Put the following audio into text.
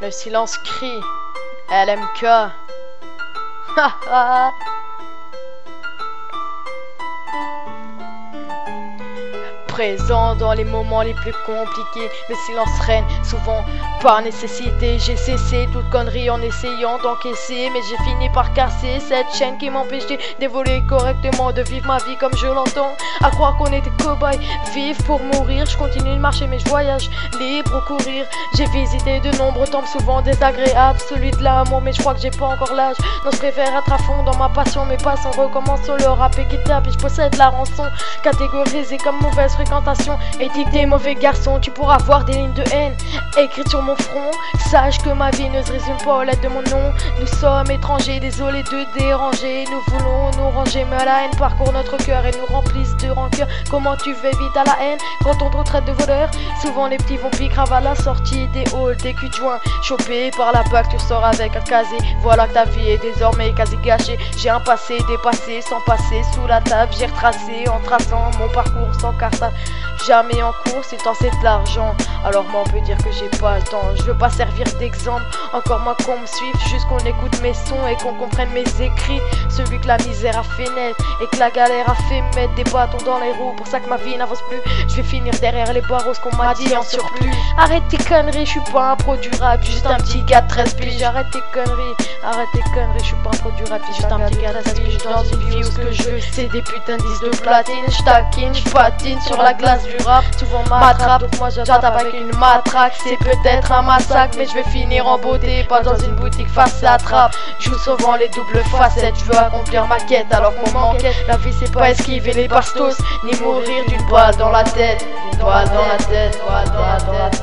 Le silence crie. LMK. Haha. Présent dans les moments les plus compliqués, le silence règne souvent par nécessité. J'ai cessé toute connerie en essayant d'encaisser, mais j'ai fini par casser cette chaîne qui m'empêchait d'évoluer correctement, de vivre ma vie comme je l'entends. À croire qu'on était cobayes, vivre pour mourir. Je continue de marcher mais je voyage libre ou courir. J'ai visité de nombreux temples souvent désagréables, celui de l'amour, mais je crois que j'ai pas encore l'âge. Non, je préfère être à fond dans ma passion, mais pas sans recommence sur le rap équitable. Et je possède la rançon, catégorisée comme mauvaise fréquentation, étiqueté mauvais garçon. Tu pourras voir des lignes de haine écrites sur mon front. Sache que ma vie ne se résume pas aux lettres de mon nom. Nous sommes étrangers, désolé de déranger. Nous voulons nous ranger, mais la haine parcourt notre cœur et nous remplissent de rancœur. Comment tu fais vite à la haine quand on te traite de voleur? Souvent les petits vont grave à la sortie des halls, des culs de joint. Chopé par la bague, tu sors avec un casier. Voilà que ta vie est désormais quasi gâchée. J'ai un passé dépassé, sans passer sous la table. J'ai retracé en traçant mon parcours sans cartable. Jamais en course, le temps c'est de l'argent. Alors moi on peut dire que j'ai pas le temps. Je veux pas servir d'exemple, encore moins qu'on me suive. Juste qu'on écoute mes sons et qu'on comprenne mes écrits. Celui que la misère a fait naître et que la galère a fait mettre des bâtons dans les roues. Pour ça que ma vie n'avance plus. Je vais finir derrière les barreaux, ce qu'on m'a dit en surplus. Arrête tes conneries, je suis pas un pro du rap, juste un petit gars de 13 piges. Arrête tes conneries, je suis pas un pro du rap, juste un petit gars de 13 piges. Dans une vie où ce que je veux c'est des putains de disques de platine. J'taquine, j'patine sur la glace du rap. Souvent m'attrape, donc moi j'attaque avec une matraque. C'est peut-être un massacre, mais je vais finir en beauté, pas dans une boutique face à trappe. Joue souvent les doubles facettes, je veux accomplir ma quête alors qu'on m'enquête. La vie c'est pas esquiver les bastos, ni mourir d'une balle dans la tête. Une balle dans la tête, balle dans la tête.